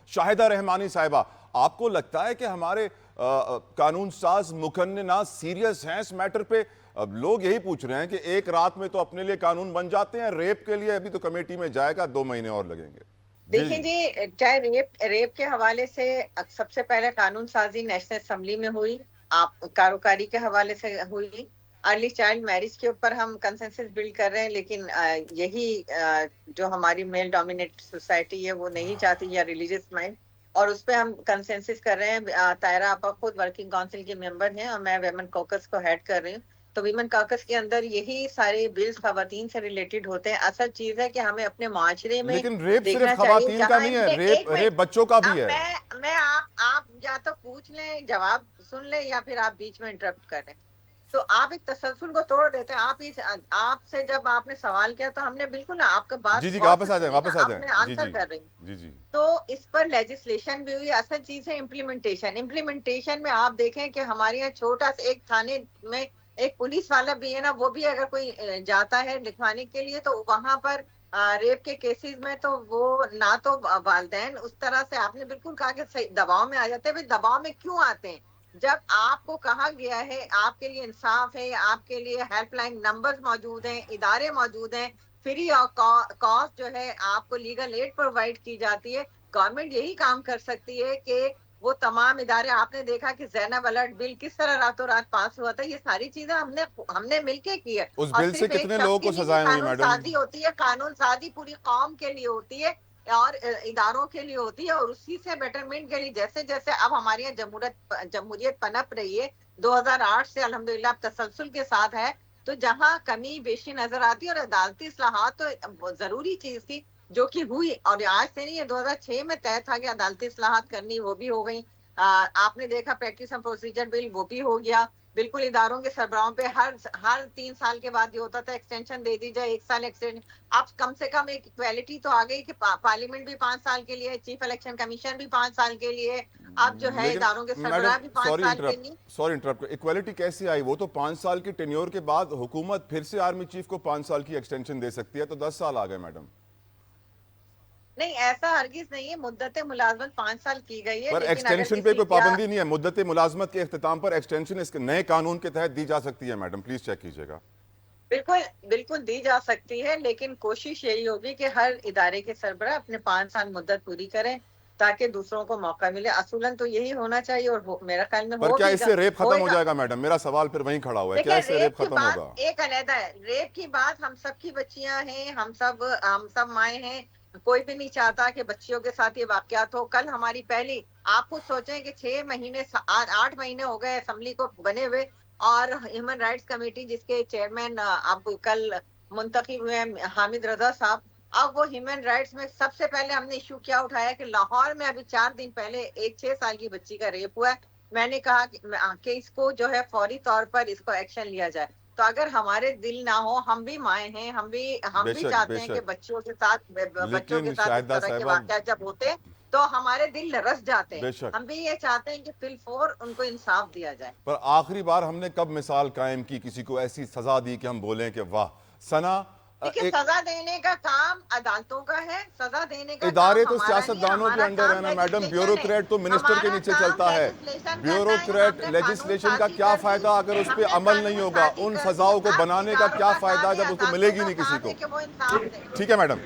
شاہدہ رحمانی صاحبہ، آپ کو لگتا ہے کہ ہمارے قانون ساز مقننات سیریس ہیں اس میٹر پہ؟ اب لوگ یہی پوچھ رہے ہیں کہ ایک رات میں تو اپنے لیے قانون بن جاتے ہیں، ریپ کے لیے ابھی تو کمیٹی میں جائے گا، 2 مہینے اور لگیں گے۔ دیکھیں جی، چاہے ریپ کے حوالے سے سب سے پہلے قانون سازی نیشنل اسمبلی میں ہوئی، آپ کاروکاری کے حوالے سے ہوئی، ارلی چائلڈ میرج کے اوپر ہم کنسنسس بلڈ کر رہے ہیں، لیکن یہی جو ہماری میل ڈومینیٹ سوسائٹی ہے وہ نہیں چاہتی، یا ریلیجیس مائنڈ، اور اس پہ ہم کنسنسس کر رہے ہیں۔ طاہرہ آپا خود ورکنگ کونسل کی ممبر ہیں اور میں ویمن کوکس کو ہیڈ کر رہی ہوں، تو ویمن کاکس کے اندر یہی سارے بلز خواتین سے ریلیٹڈ ہوتے ہیں۔ اصل چیز ہے کہ ہمیں اپنے معاشرے میں لیکن ریپ دیکھنا صرف چاہیے خواتین کا جہاں نہیں ہے، ریپ بچوں کا بھی ہے۔ میں آپ یا تو پوچھ لیں، جواب سن لیں، یا پھر آپ بیچ میں انٹرپٹ کر رہے ہیں، تو آپ ایک تسلسل کو توڑ دیتے ہیں۔ آپ سے جب آپ نے سوال کیا تو ہم نے بالکل آپ کا بات جی غور واپس سے آ جائیں، سنی نا، واپس آ آپ جائیں۔ نے جی آنسر کر رہی ہیں۔ جی تو اس پر لیجسلیشن بھی ہوئی۔ اصل چیز ہے امپلیمنٹیشن میں آپ دیکھیں کہ ہمارے یہاں چھوٹا سا ایک تھانے میں ایک پولیس والا بھی ہے نا، وہ بھی اگر کوئی جاتا ہے لکھوانے کے لیے تو وہاں پر ریپ کے کیسز میں تو وہ نہ تو والدین اس طرح سے، آپ نے بالکل کہا کہ دباؤ میں آ جاتے ہیں۔ دباؤ میں کیوں آتے ہیں؟ جب آپ کو کہا گیا ہے آپ کے لیے انصاف ہے، آپ کے لیے ہیلپ لائن نمبرز موجود ہیں، ادارے موجود ہیں، فری آف کاسٹ جو ہے آپ کو لیگل ایڈ پرووائڈ کی جاتی ہے، گورنمنٹ یہی کام کر سکتی ہے کہ وہ تمام ادارے، آپ نے دیکھا کہ زینب الرٹ بل کس طرح راتوں رات پاس ہوا تھا، یہ ساری چیزیں ہم نے مل کے کی ہے، اس اور بل سے صرف ایک کتنے شخص لوگوں کی کو نہیں، سزائیں ہوئی قانون میڈم؟ سازی ہوتی ہے، قانون سازی پوری قوم کے لیے ہوتی ہے اور اداروں کے لیے ہوتی ہے، اور اسی سے بیٹرمنٹ کے لیے جیسے جیسے اب ہمارے یہاں جمہوریت پنپ رہی ہے 2008 سے الحمدللہ تسلسل کے ساتھ ہے، تو جہاں کمی بیشی نظر آتی ہے، اور عدالتی اصلاحات تو ضروری چیز تھی جو کہ ہوئی، اور آج سے نہیں، 2006 میں طے تھا کہ عدالتی اصلاحات کرنی، وہ بھی ہو گئی۔ آپ نے دیکھا پریکٹس اینڈ پروسیجر بل، وہ بھی ہو گیا۔ بالکل اداروں کے سربراہوں پہ ہر 3 سال کے بعد یہ ہوتا تھا ایکسٹینشن دے دی جائے، 1 سال ایکسٹینشن۔ اب کم سے کم ایک ایکویلٹی تو آ گئی کہ پارلیمنٹ بھی 5 سال کے لیے، چیف الیکشن کمیشن بھی 5 سال کے لیے، اب جو ہے لیکن اداروں کے میڈم سربراہ بھی 5 سال کے لیے۔ سوری انٹرپٹ، ایکویلٹی کیسے آئی؟ وہ تو 5 سال کی ٹینیور کے بعد حکومت پھر سے آرمی چیف کو 5 سال کی ایکسٹینشن دے سکتی ہے، تو 10 سال آ گئے میڈم۔ نہیں، ایسا ہرگز نہیں ہے، مدت ملازمت 5 سال کی گئی ہے، پر لیکن اگر ایکسٹینشن پہ کسی کوئی پابندی نہیں ہے، مدت ملازمت کے اختتام پر ایکسٹینشن اس نئے قانون کے تحت دی جا سکتی ہے میڈم، پلیز چیک کیجئے گا۔ بالکل دی جا سکتی ہے، لیکن کوشش یہی ہوگی کہ ہر ادارے کے سربراہ اپنے 5 سال مدت پوری کریں تاکہ دوسروں کو موقع ملے۔ اصولاً تو یہی ہونا چاہیے، اور میرا خیال میں پر ہو کیا بھی اس گا سے ریپ ختم ہوئے ہو گا۔ جائے گا میڈم؟ میرا سوال پھر وہیں کھڑا ہوا ہے، کیا دیکھیں، اس سے ریپ ریپ کی ختم بات ہوگا؟ ایک علیحدہ ہے، ریپ کی بات ہم سب کی بچیاں ہیں، ہم سب مائیں ہیں، کوئی بھی نہیں چاہتا کہ بچیوں کے ساتھ یہ واقعات ہو۔ کل ہماری پہلی، آپ خود سوچیں کہ 6 مہینے 8 مہینے ہو گئے اسمبلی کو بنے ہوئے، اور ہیومن رائٹس کمیٹی جس کے چیئرمین اب کل منتخب ہوئے حامد رضا صاحب، اب وہ ہیومن رائٹس میں سب سے پہلے ہم نے ایشو کیا اٹھایا کہ لاہور میں ابھی 4 دن پہلے ایک 6 سال کی بچی کا ریپ ہوا ہے۔ میں نے کہا کہ اس کو جو ہے فوری طور پر اس کو ایکشن لیا جائے۔ تو اگر ہمارے دل نہ ہو، ہم بھی مائیں ہیں، ہم بے بھی شک بے چاہتے ہیں کہ شک، بچوں کے لیکن ساتھ اس شاہدہ طرح کے صاحبہ، واقعات جب ہوتے ہیں تو ہمارے دل رس جاتے ہیں۔ بے شک، ہم بھی یہ چاہتے ہیں کہ فی الفور ان کو انصاف دیا جائے۔ پر آخری بار ہم نے کب مثال قائم کی، کسی کو ایسی سزا دی کہ ہم بولیں کہ واہ؟ ثنا، دیکھیے، ایک سزا دینے کا کام عدالتوں کا ہے، سزا دینے کا کام ادارے تو ہمارا نہیں ہے، سیاستدانوں کے ہمارا انڈر ہے کام نا میڈم، لیجسلیشن ہے، بیوروکریٹ تو منسٹر کے ہمارا نیچے کام چلتا ہے۔ لیجسلیشن کرنا ہے۔ ہم بیوروکریٹ نے قانون لیجسلیشن کا سازی کیا کر دی، فائدہ اگر اس ہم پہ نے عمل نہیں قانون ہوگا؟ سازی ان کر دی۔ سزاؤں کو اب بنانے کا اداروں کیا کا فائدہ کام ہے، جب اس کو ملے عدالتوں گی کا نہیں کسی کام کو؟ ہے کہ وہ انصاف دیں۔ ٹھیک ہے میڈم۔